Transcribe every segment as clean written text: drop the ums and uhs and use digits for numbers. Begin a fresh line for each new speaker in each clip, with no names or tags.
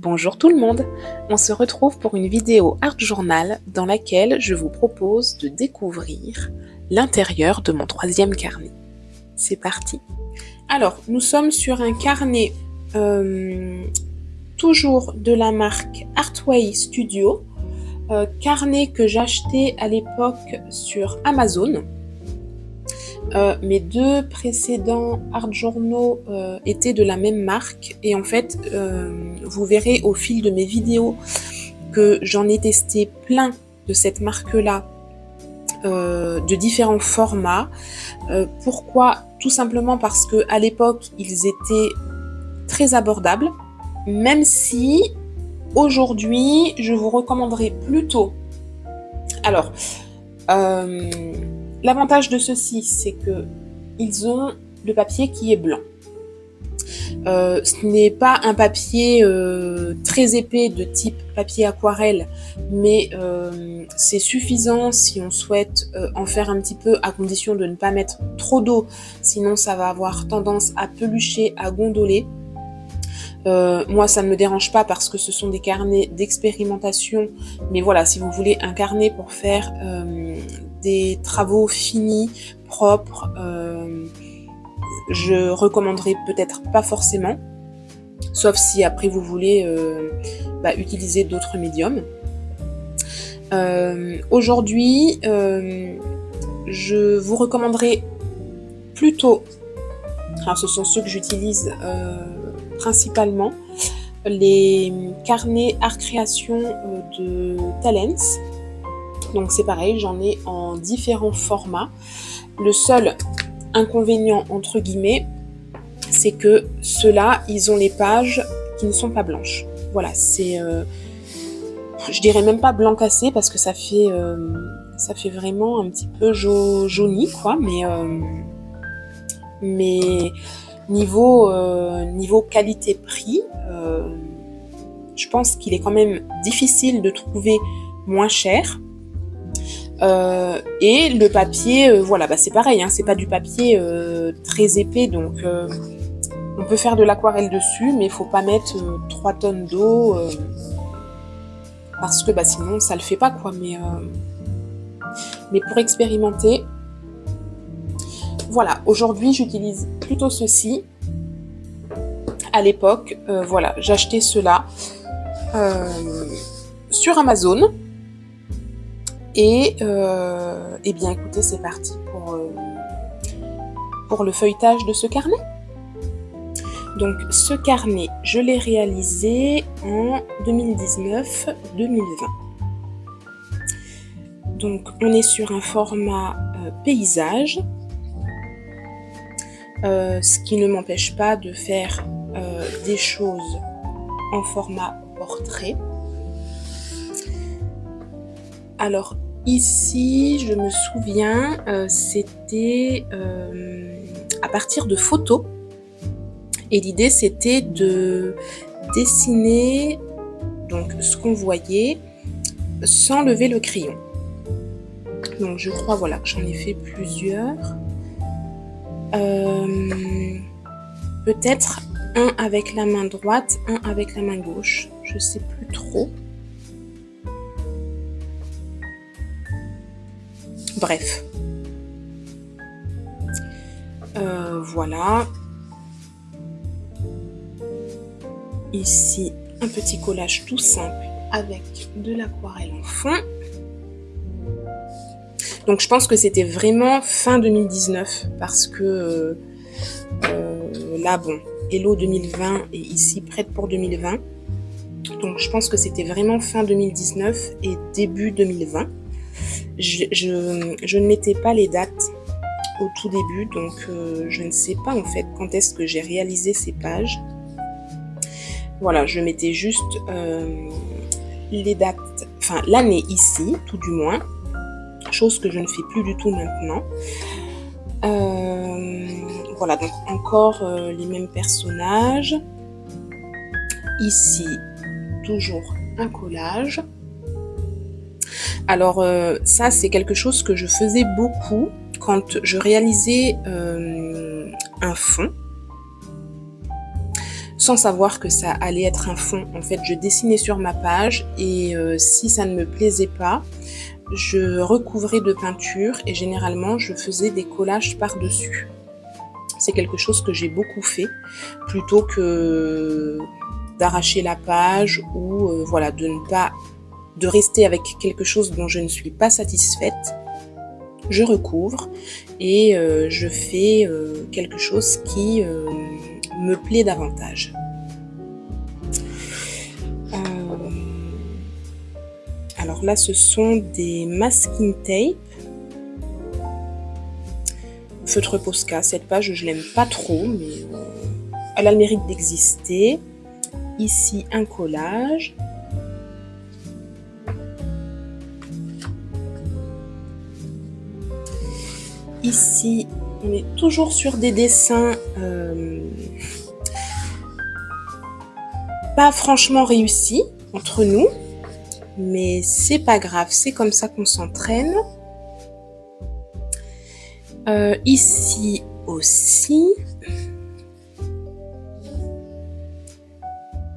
Bonjour tout le monde, on se retrouve pour une vidéo Art Journal dans laquelle je vous propose de découvrir l'intérieur de mon troisième carnet. C'est parti. Alors, nous sommes sur un carnet toujours de la marque Artway Studio, carnet que j'achetais à l'époque sur Amazon. Mes deux précédents art journaux étaient de la même marque et en fait vous verrez au fil de mes vidéos que j'en ai testé plein de cette marque-là, de différents formats. Pourquoi ? Tout simplement parce que à l'époque ils étaient très abordables, même si aujourd'hui je vous recommanderais plutôt. Alors l'avantage de ceux-ci, c'est que ils ont le papier qui est blanc. Ce n'est pas un papier très épais de type papier aquarelle, mais c'est suffisant si on souhaite en faire un petit peu, à condition de ne pas mettre trop d'eau, sinon ça va avoir tendance à pelucher, à gondoler. Moi ça ne me dérange pas parce que ce sont des carnets d'expérimentation, mais voilà, si vous voulez un carnet pour faire des travaux finis, propres, je recommanderais peut-être pas forcément, sauf si après vous voulez utiliser d'autres médiums. Aujourd'hui, je vous recommanderais plutôt, alors ce sont ceux que j'utilise principalement, les carnets Art Création de Talens. Donc c'est pareil, j'en ai en différents formats. Le seul inconvénient entre guillemets, c'est que ceux-là, ils ont les pages qui ne sont pas blanches. Voilà, c'est, je dirais même pas blanc cassé parce que ça fait vraiment un petit peu jauni quoi, mais niveau qualité-prix, je pense qu'il est quand même difficile de trouver moins cher. Et le papier, c'est pareil, hein, c'est pas du papier très épais, donc on peut faire de l'aquarelle dessus, mais il faut pas mettre 3 tonnes d'eau parce que sinon ça le fait pas quoi. Mais pour expérimenter, voilà, aujourd'hui j'utilise plutôt ceci. À l'époque, j'achetais cela sur Amazon. Et bien écoutez, c'est parti pour le feuilletage de ce carnet. Donc ce carnet, je l'ai réalisé en 2019-2020. Donc on est sur un format paysage, ce qui ne m'empêche pas de faire des choses en format portrait. Alors ici, je me souviens, c'était à partir de photos. Et l'idée, c'était de dessiner donc ce qu'on voyait sans lever le crayon. Donc je crois que j'en ai fait plusieurs. Peut-être un avec la main droite, un avec la main gauche. Je sais plus trop. Bref. Voilà. Ici, un petit collage tout simple avec de l'aquarelle en fond. Donc je pense que c'était vraiment fin 2019 parce que là, Hello 2020 et ici prête pour 2020. Donc je pense que c'était vraiment fin 2019 et début 2020. Je ne mettais pas les dates au tout début, donc je ne sais pas en fait quand est-ce que j'ai réalisé ces pages. Voilà, je mettais juste les dates, enfin l'année ici, tout du moins, chose que je ne fais plus du tout maintenant. Voilà, donc encore les mêmes personnages. Ici, toujours un collage. Alors ça, c'est quelque chose que je faisais beaucoup quand je réalisais un fond. sans savoir que ça allait être un fond. En fait, je dessinais sur ma page et si ça ne me plaisait pas, je recouvrais de peinture et généralement je faisais des collages par-dessus. C'est quelque chose que j'ai beaucoup fait, plutôt que d'arracher la page ou voilà, de rester avec quelque chose dont je ne suis pas satisfaite. Je recouvre et je fais quelque chose qui me plaît davantage. Alors là, ce sont des masking tape. Feutre Posca, cette page, je l'aime pas trop, mais elle a le mérite d'exister. Ici, un collage. Ici, on est toujours sur des dessins pas franchement réussis entre nous, mais c'est pas grave, c'est comme ça qu'on s'entraîne. Ici aussi,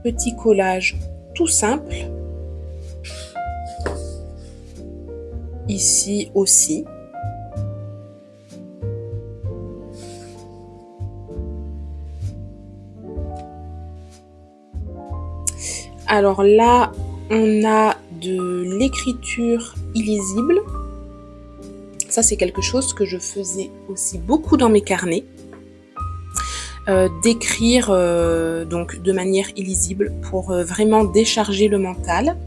petit collage tout simple. Ici aussi. Alors là, on a de l'écriture illisible. Ça, c'est quelque chose que je faisais aussi beaucoup dans mes carnets. D'écrire donc de manière illisible pour vraiment décharger le mental.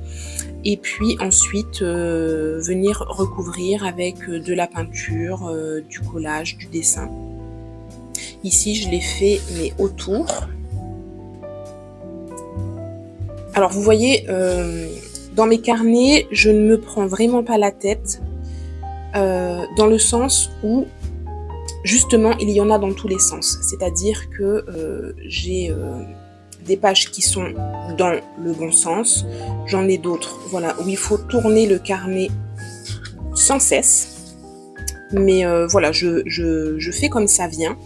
Et puis ensuite, venir recouvrir avec de la peinture, du collage, du dessin. Ici, je l'ai fait, mais autour. Alors, vous voyez, dans mes carnets, je ne me prends vraiment pas la tête. Dans le sens où justement il y en a dans tous les sens, c'est-à-dire que j'ai des pages qui sont dans le bon sens, j'en ai d'autres voilà, où il faut tourner le carnet sans cesse, mais voilà, je fais comme ça vient,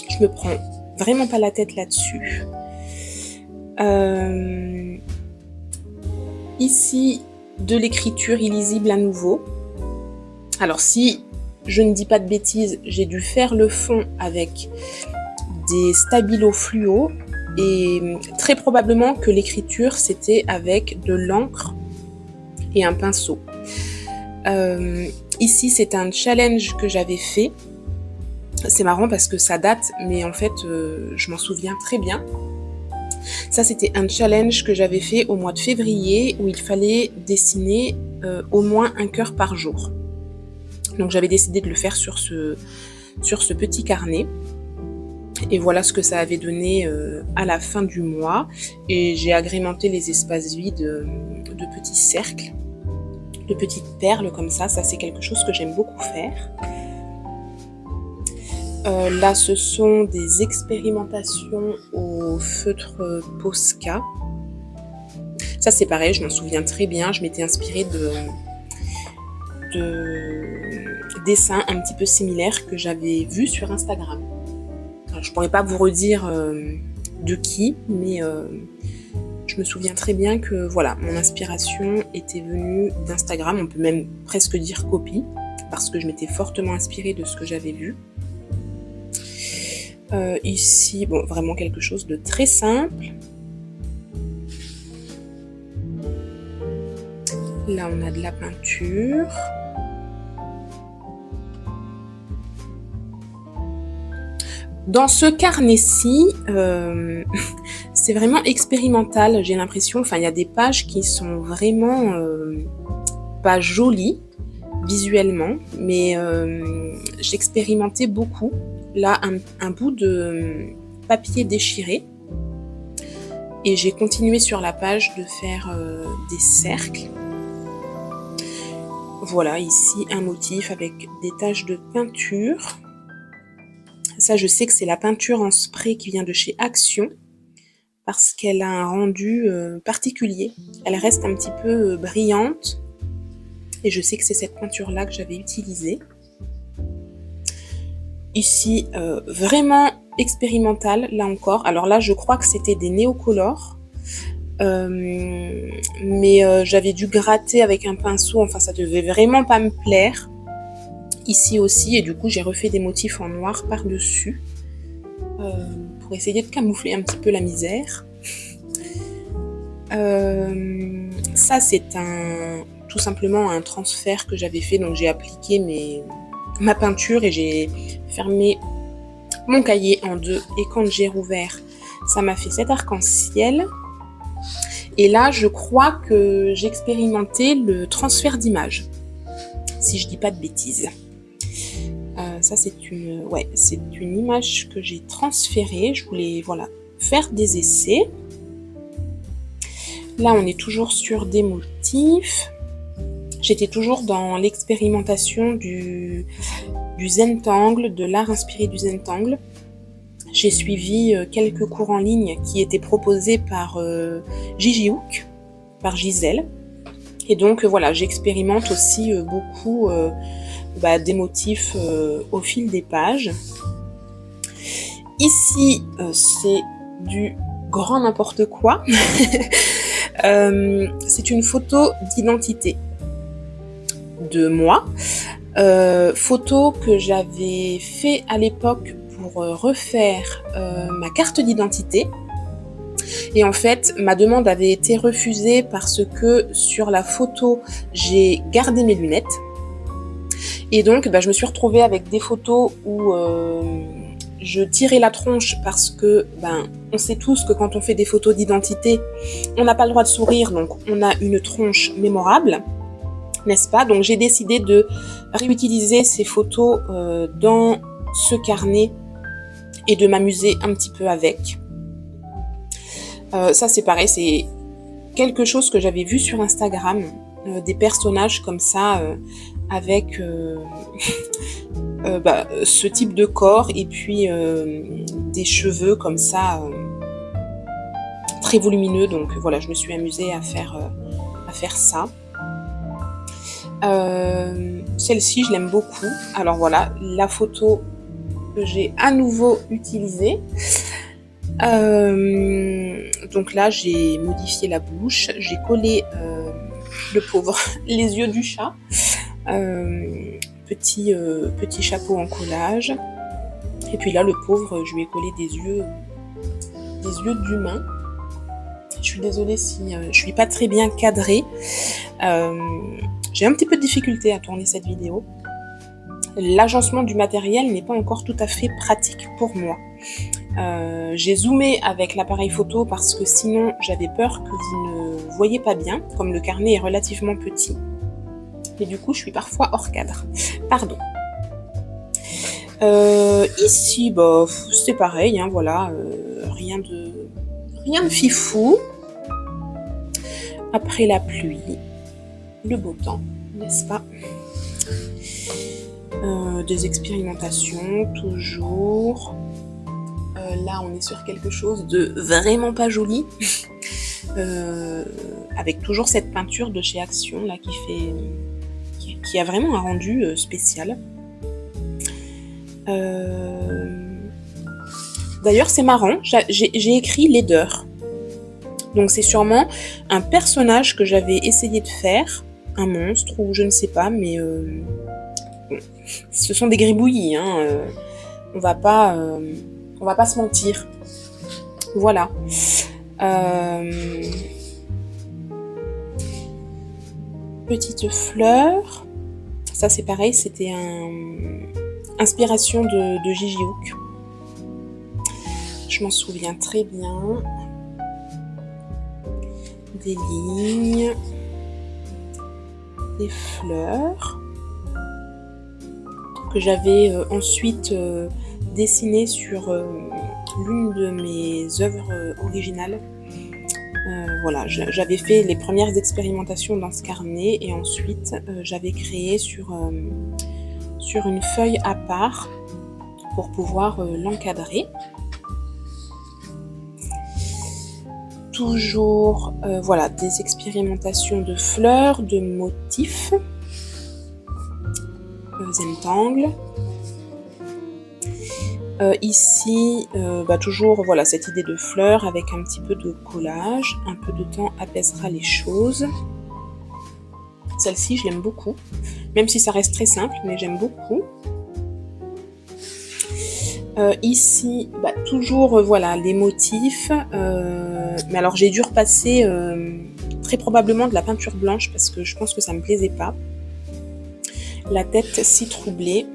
je me prends vraiment pas la tête là-dessus. Ici, de l'écriture illisible à nouveau. Alors si je ne dis pas de bêtises, j'ai dû faire le fond avec des stabilos fluo et très probablement que l'écriture c'était avec de l'encre et un pinceau. Ici c'est un challenge que j'avais fait. C'est marrant parce que ça date, mais en fait je m'en souviens très bien. Ça c'était un challenge que j'avais fait au mois de février où il fallait dessiner au moins un cœur par jour. Donc j'avais décidé de le faire sur ce petit carnet. Et voilà ce que ça avait donné à la fin du mois. Et j'ai agrémenté les espaces vides de petits cercles, de petites perles comme ça. Ça c'est quelque chose que j'aime beaucoup faire. Là ce sont des expérimentations au feutre Posca. Ça c'est pareil, je m'en souviens très bien. Je m'étais inspirée de dessins un petit peu similaires que j'avais vus sur Instagram. Alors, je pourrais pas vous redire de qui, mais je me souviens très bien que voilà, mon inspiration était venue d'Instagram, on peut même presque dire copie, parce que je m'étais fortement inspirée de ce que j'avais vu. Ici, bon, vraiment quelque chose de très simple. Là, on a de la peinture. Dans ce carnet-ci, c'est vraiment expérimental, j'ai l'impression. Enfin, il y a des pages qui sont vraiment pas jolies visuellement, mais j'expérimentais beaucoup. Là, un bout de papier déchiré. Et j'ai continué sur la page de faire des cercles. Voilà, ici un motif avec des taches de peinture. Ça, je sais que c'est la peinture en spray qui vient de chez Action parce qu'elle a un rendu particulier. Elle reste un petit peu brillante et je sais que c'est cette peinture-là que j'avais utilisée. Ici, vraiment expérimental, là encore. Alors là, je crois que c'était des néocolores. Mais j'avais dû gratter avec un pinceau, enfin ça devait vraiment pas me plaire. Ici aussi, et du coup j'ai refait des motifs en noir par-dessus pour essayer de camoufler un petit peu la misère. Ça c'est tout simplement un transfert que j'avais fait, donc j'ai appliqué ma peinture et j'ai fermé mon cahier en deux, et quand j'ai rouvert, ça m'a fait cet arc-en-ciel. Et là, je crois que j'ai expérimenté le transfert d'image, si je dis pas de bêtises. Ça, c'est une image que j'ai transférée. Je voulais, faire des essais. Là, on est toujours sur des motifs. J'étais toujours dans l'expérimentation du Zentangle, de l'art inspiré du Zentangle. J'ai suivi quelques cours en ligne qui étaient proposés par Gigi Hook, par Gisèle. Et donc j'expérimente aussi beaucoup des motifs au fil des pages. Ici, c'est du grand n'importe quoi. C'est une photo d'identité de moi. Photo que j'avais fait à l'époque pour refaire ma carte d'identité. Et en fait, ma demande avait été refusée parce que sur la photo, j'ai gardé mes lunettes. Et donc, je me suis retrouvée avec des photos où je tirais la tronche parce que, on sait tous que quand on fait des photos d'identité, on n'a pas le droit de sourire, donc on a une tronche mémorable, n'est-ce pas? Donc j'ai décidé de réutiliser ces photos dans ce carnet et de m'amuser un petit peu avec. Ça c'est pareil, c'est quelque chose que j'avais vu sur Instagram, des personnages comme ça, avec ce type de corps et puis des cheveux comme ça, très volumineux. Donc je me suis amusée à faire ça. Celle-ci, je l'aime beaucoup. Alors voilà, la photo que j'ai à nouveau utilisée. Donc là, j'ai modifié la bouche, j'ai collé le pauvre, les yeux du chat, petit chapeau en collage, et puis là, le pauvre, je lui ai collé des yeux d'humain. Je suis désolée si je suis pas très bien cadrée. J'ai un petit peu de difficulté à tourner cette vidéo. L'agencement du matériel n'est pas encore tout à fait pratique pour moi. J'ai zoomé avec l'appareil photo parce que sinon j'avais peur que vous ne voyiez pas bien, comme le carnet est relativement petit. Et du coup je suis parfois hors cadre. Pardon. Ici, c'est pareil, hein, rien de fifou. Après la pluie, le beau temps, n'est-ce pas? Des expérimentations, toujours. Là, on est sur quelque chose de vraiment pas joli, avec toujours cette peinture de chez Action là qui a vraiment un rendu spécial. D'ailleurs, c'est marrant, j'ai écrit laideur. Donc c'est sûrement un personnage que j'avais essayé de faire, un monstre ou je ne sais pas, mais ce sont des gribouillis, hein, on va pas se mentir. Voilà. Petite fleur. Ça c'est pareil, c'était inspiration de Gigi Hook. Je m'en souviens très bien. Des lignes. Des fleurs. Que j'avais ensuite dessiné sur l'une de mes œuvres originales. J'avais fait les premières expérimentations dans ce carnet et ensuite j'avais créé sur une feuille à part pour pouvoir l'encadrer. Toujours des expérimentations de fleurs, de motifs. Zentangle. Ici, toujours voilà cette idée de fleurs avec un petit peu de collage. Un peu de temps apaisera les choses. Celle-ci, je l'aime beaucoup. Même si ça reste très simple, mais j'aime beaucoup. Ici, toujours voilà les motifs. Mais alors j'ai dû repasser très probablement de la peinture blanche parce que je pense que ça me plaisait pas. La tête si troublée.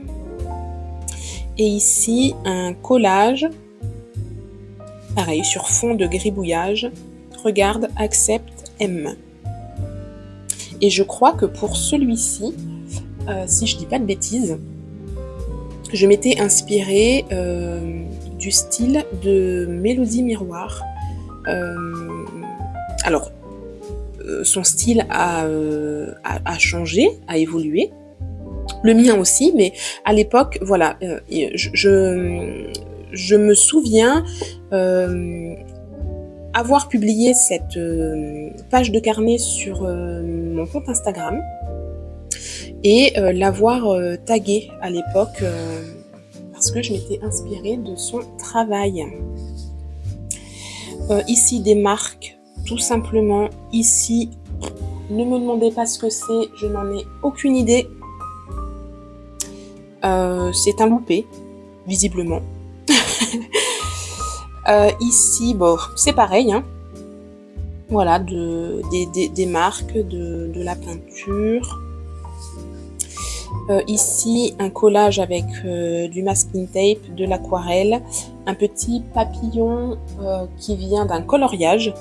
Et ici, un collage, pareil, sur fond de gribouillage. Regarde, accepte, aime. Et je crois que pour celui-ci, si je dis pas de bêtises, je m'étais inspirée du style de Mélodie Miroir. Son style a changé, a évolué. Le mien aussi, mais à l'époque, voilà, je me souviens avoir publié cette page de carnet sur mon compte Instagram et l'avoir tagué à l'époque parce que je m'étais inspirée de son travail. Ici, des marques, tout simplement. Ici, ne me demandez pas ce que c'est, je n'en ai aucune idée. C'est un loupé, visiblement. Ici, c'est pareil. Hein. Voilà, des marques, de la peinture. Ici, un collage avec du masking tape, de l'aquarelle, un petit papillon qui vient d'un coloriage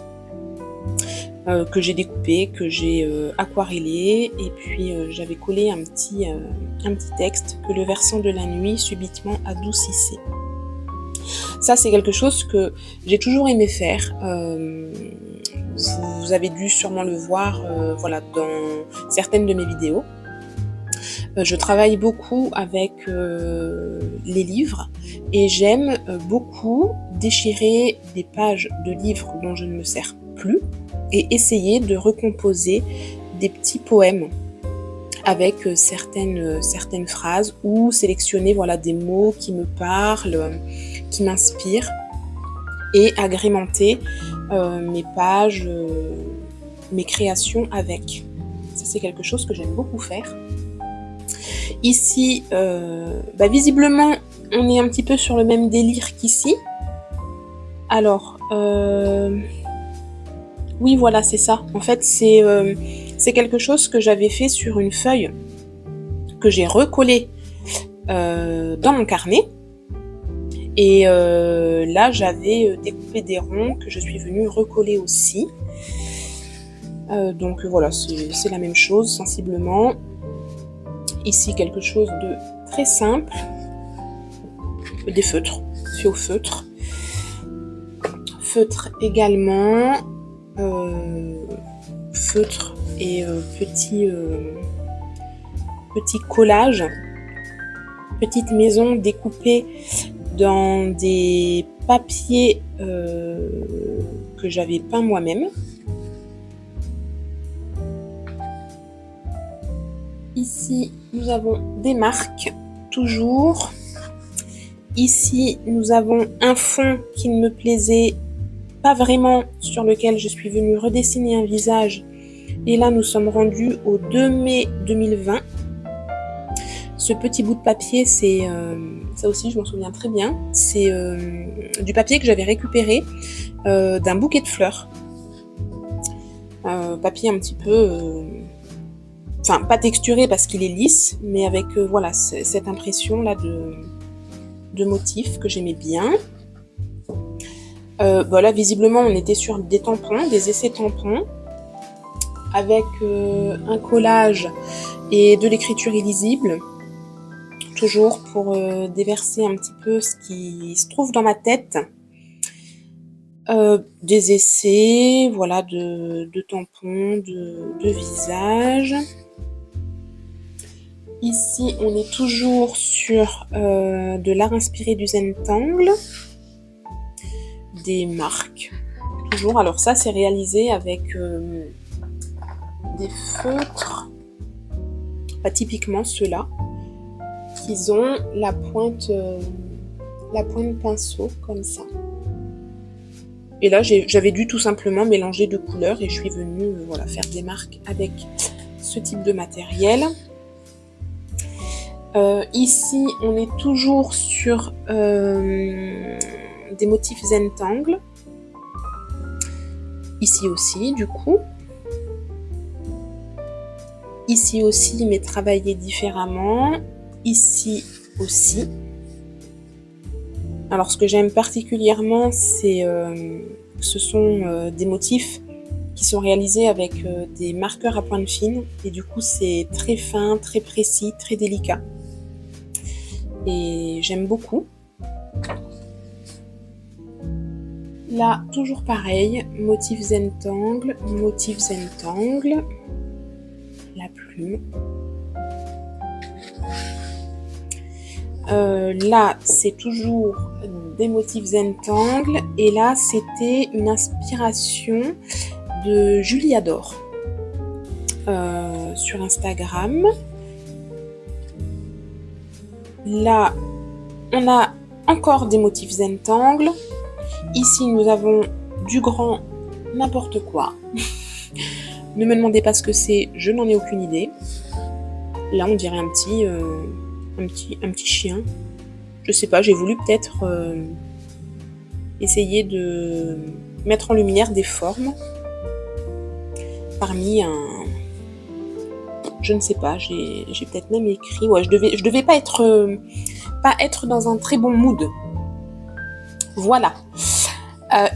que j'ai découpé, que j'ai aquarellé, et puis j'avais collé un petit texte que le versant de la nuit subitement adoucissait. Ça, c'est quelque chose que j'ai toujours aimé faire. Vous avez dû sûrement le voir voilà, dans certaines de mes vidéos. Je travaille beaucoup avec les livres et j'aime beaucoup déchirer des pages de livres dont je ne me sers plus et essayer de recomposer des petits poèmes avec certaines phrases ou sélectionner voilà, des mots qui me parlent, qui m'inspirent et agrémenter mes pages, mes créations avec. Ça, c'est quelque chose que j'aime beaucoup faire. Ici, visiblement, on est un petit peu sur le même délire qu'ici. Alors, oui, voilà, c'est ça. En fait, c'est quelque chose que j'avais fait sur une feuille que j'ai recollée dans mon carnet. Et là, j'avais découpé des ronds que je suis venue recoller aussi. Donc voilà, c'est la même chose, sensiblement. Ici, quelque chose de très simple. Des feutres, fait au feutre. Feutre également. Feutre et petit collage. Petite maison découpée dans des papiers que j'avais peints moi-même. Ici, nous avons des marques, toujours. Ici, nous avons un fond qui ne me plaisait pas vraiment, sur lequel je suis venue redessiner un visage. Et là, nous sommes rendus au 2 mai 2020. Ce petit bout de papier, c'est ça aussi, je m'en souviens très bien. C'est du papier que j'avais récupéré d'un bouquet de fleurs. Papier un petit peu... Enfin, pas texturé parce qu'il est lisse, mais avec voilà, cette impression-là de motif que j'aimais bien. Voilà, visiblement, on était sur des tampons, des essais tampons, avec un collage et de l'écriture illisible, toujours pour déverser un petit peu ce qui se trouve dans ma tête. Des essais, voilà, de tampons, de visages. Ici, on est toujours sur de l'art inspiré du Zentangle, des marques, toujours. Alors ça, c'est réalisé avec des feutres, pas typiquement ceux-là, qui ont la pointe la pointe pinceau comme ça. Et là, j'avais dû tout simplement mélanger deux couleurs et je suis venue voilà, faire des marques avec ce type de matériel. Ici, on est toujours sur des motifs Zentangle. Ici aussi, du coup. Ici aussi, mais travaillé différemment. Ici aussi. Alors, ce que j'aime particulièrement, ce sont des motifs qui sont réalisés avec des marqueurs à pointe fine. Et du coup, c'est très fin, très précis, très délicat. Et j'aime beaucoup. Là, toujours pareil, motif Zentangle, la plume. Là, c'est toujours des motifs Zentangle et là, c'était une inspiration de Julie Adore sur Instagram. Là, on a encore des motifs Zentangle. Ici, nous avons du grand n'importe quoi. Ne me demandez pas ce que c'est, je n'en ai aucune idée. Là, on dirait un petit chien. Je sais pas, j'ai voulu peut-être essayer de mettre en lumière des formes parmi je ne sais pas, j'ai peut-être même écrit. Ouais, je devais pas être dans un très bon mood. Voilà.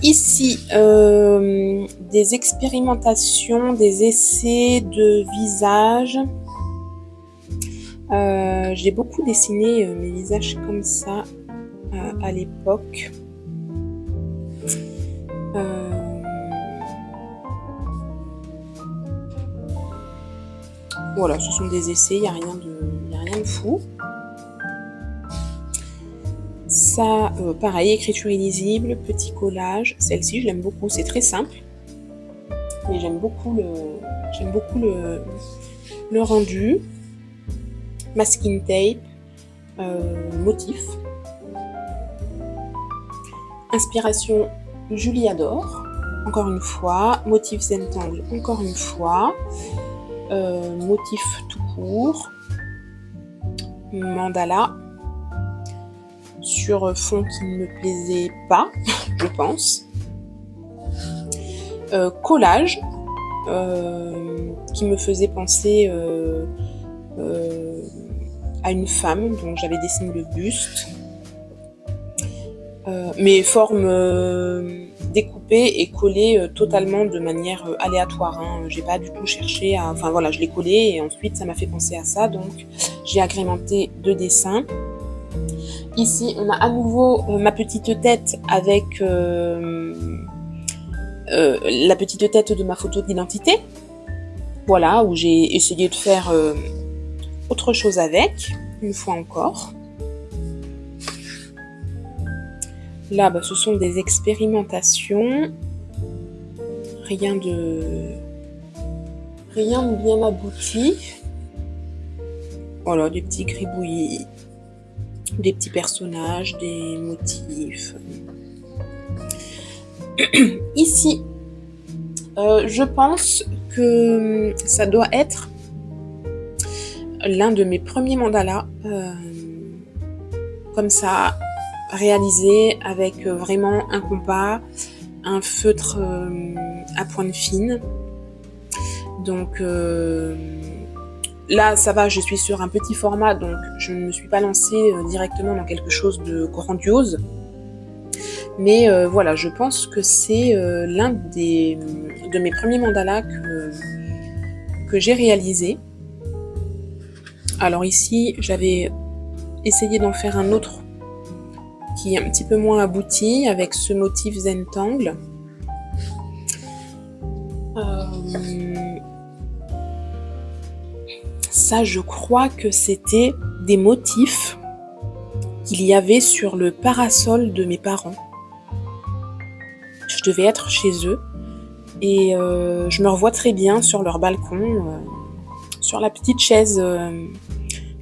Ici, des expérimentations, des essais de visage. J'ai beaucoup dessiné mes visages comme ça à l'époque. Voilà, ce sont des essais, il n'y a rien de fou. Ça, pareil, écriture illisible, petit collage. Celle-ci, je l'aime beaucoup, c'est très simple. Mais j'aime beaucoup le rendu. Masking tape, motif. Inspiration Julie Adore, encore une fois. Motif Zentangle, encore une fois. Motif tout court. Mandala. Sur fond qui ne me plaisait pas, je pense. Collage, qui me faisait penser à une femme, donc j'avais dessiné le buste. Mes formes découpées et collées totalement de manière aléatoire. J'ai pas du tout cherché à... Enfin voilà, je l'ai collé et ensuite ça m'a fait penser à ça, donc j'ai agrémenté de dessins. Ici, on a à nouveau ma petite tête avec la petite tête de ma photo d'identité. Voilà, où j'ai essayé de faire autre chose avec, une fois encore. Là, ce sont des expérimentations. Rien de bien abouti. Voilà, des petits gribouillis. Des petits personnages, des motifs. Ici, je pense que ça doit être l'un de mes premiers mandalas, comme ça, réalisé avec vraiment un compas, un feutre à pointe fine. Donc là, ça va, je suis sur un petit format, donc je ne me suis pas lancée directement dans quelque chose de grandiose. Mais voilà, je pense que c'est l'un de mes premiers mandalas que j'ai réalisé. Alors ici, j'avais essayé d'en faire un autre qui est un petit peu moins abouti, avec ce motif Zentangle. Ça, je crois que c'était des motifs qu'il y avait sur le parasol de mes parents. Je devais être chez eux et je me revois très bien sur leur balcon, sur la petite chaise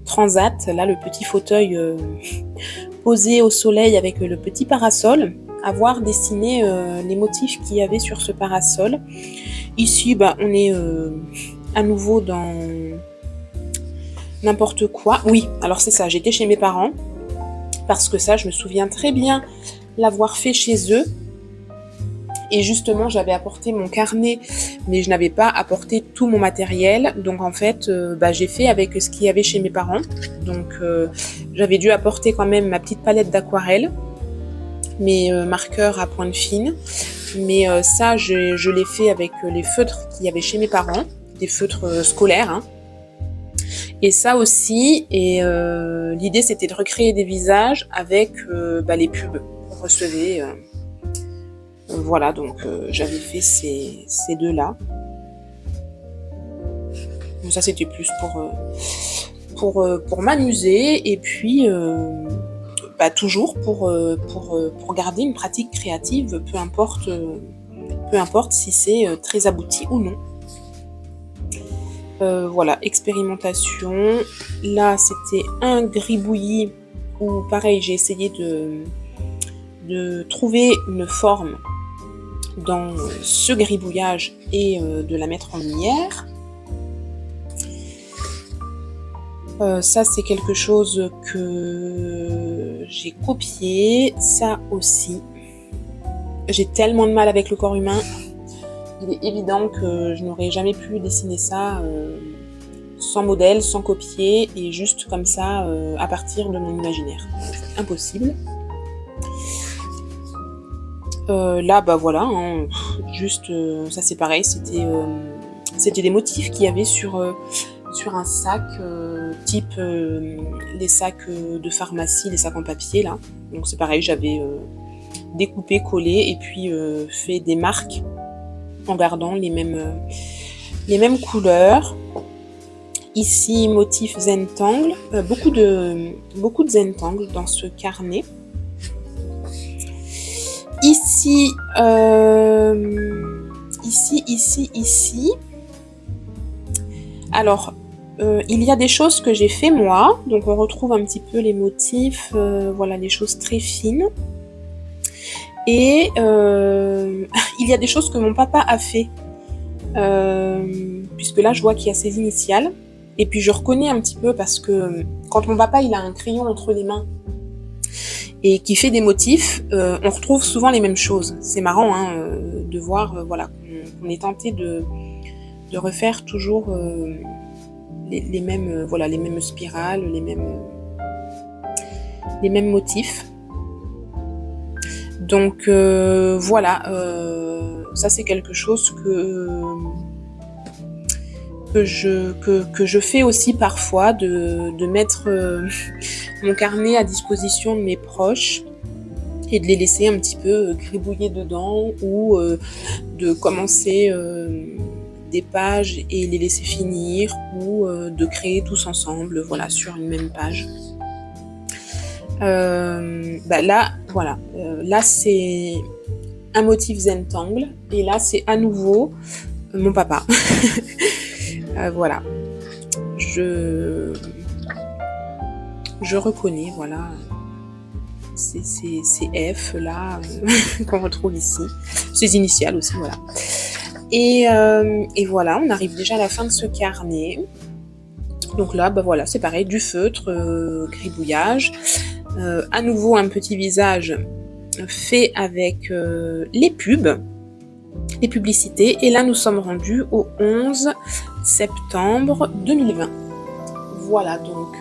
transat, là le petit fauteuil posée au soleil avec le petit parasol, avoir dessiné les motifs qu'il y avait sur ce parasol. Ici, on est à nouveau dans n'importe quoi. Oui, alors c'est ça, j'étais chez mes parents, parce que ça, je me souviens très bien l'avoir fait chez eux. Et justement, j'avais apporté mon carnet, mais je n'avais pas apporté tout mon matériel. Donc en fait, j'ai fait avec ce qu'il y avait chez mes parents. Donc j'avais dû apporter quand même ma petite palette d'aquarelle, mes marqueurs à pointe fine. Mais ça, je l'ai fait avec les feutres qu'il y avait chez mes parents, des feutres scolaires. Hein. Et ça aussi, et l'idée c'était de recréer des visages avec les pubs qu'on recevait. Voilà, donc j'avais fait ces deux-là. Donc ça c'était plus pour m'amuser et puis toujours pour garder une pratique créative, peu importe si c'est très abouti ou non. Voilà, expérimentation. Là c'était un gribouillis où pareil j'ai essayé de trouver une forme dans ce gribouillage et de la mettre en lumière. Ça c'est quelque chose que j'ai copié. Ça aussi, j'ai tellement de mal avec le corps humain, il est évident que je n'aurais jamais pu dessiner ça sans modèle, sans copier et juste comme ça à partir de mon imaginaire. C'est impossible. Là voilà, hein, juste ça c'est pareil, c'était des motifs qu'il y avait sur un sac type les sacs de pharmacie, les sacs en papier là. Donc c'est pareil, j'avais découpé, collé et puis fait des marques en gardant les mêmes couleurs. Ici motif Zentangle, beaucoup de Zentangle dans ce carnet. Ici, ici. Alors, il y a des choses que j'ai fait moi, donc on retrouve un petit peu les motifs, voilà, les choses très fines. Et il y a des choses que mon papa a fait, puisque là je vois qu'il y a ses initiales. Et puis je reconnais un petit peu parce que quand mon papa il a un crayon entre les mains et qui fait des motifs, on retrouve souvent les mêmes choses. C'est marrant hein, de voir voilà, qu'on est tenté de refaire toujours les mêmes voilà, les mêmes spirales, les mêmes motifs. Donc voilà, ça c'est quelque chose que je fais aussi parfois, de mettre mon carnet à disposition de mes proches et de les laisser un petit peu gribouiller dedans ou de commencer des pages et les laisser finir ou de créer tous ensemble, voilà, sur une même page. Là, voilà, là c'est un motif Zentangle et là c'est à nouveau mon papa. Voilà, je reconnais, voilà, ces F là qu'on retrouve ici, ces initiales aussi, voilà. Et voilà, on arrive déjà à la fin de ce carnet. Donc là, voilà, c'est pareil, du feutre, gribouillage. À nouveau un petit visage fait avec les pubs, les publicités. Et là, nous sommes rendus au 11 septembre 2020. Voilà, donc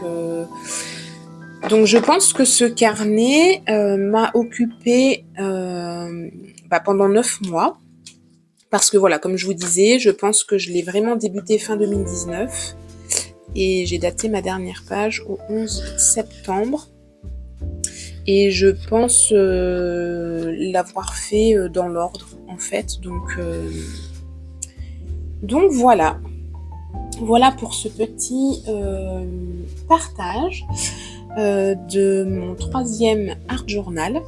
je pense que ce carnet m'a occupée pendant 9 mois. Parce que voilà, comme je vous disais, je pense que je l'ai vraiment débuté fin 2019. Et j'ai daté ma dernière page au 11 septembre. Et je pense l'avoir fait dans l'ordre, en fait. Donc voilà. Voilà pour ce petit partage de mon 3e art journal.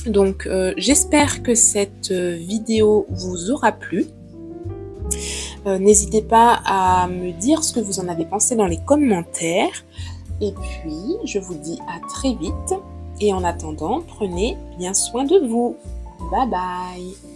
Donc j'espère que cette vidéo vous aura plu. N'hésitez pas à me dire ce que vous en avez pensé dans les commentaires. Et puis, je vous dis à très vite Et en attendant, prenez bien soin de vous. Bye bye.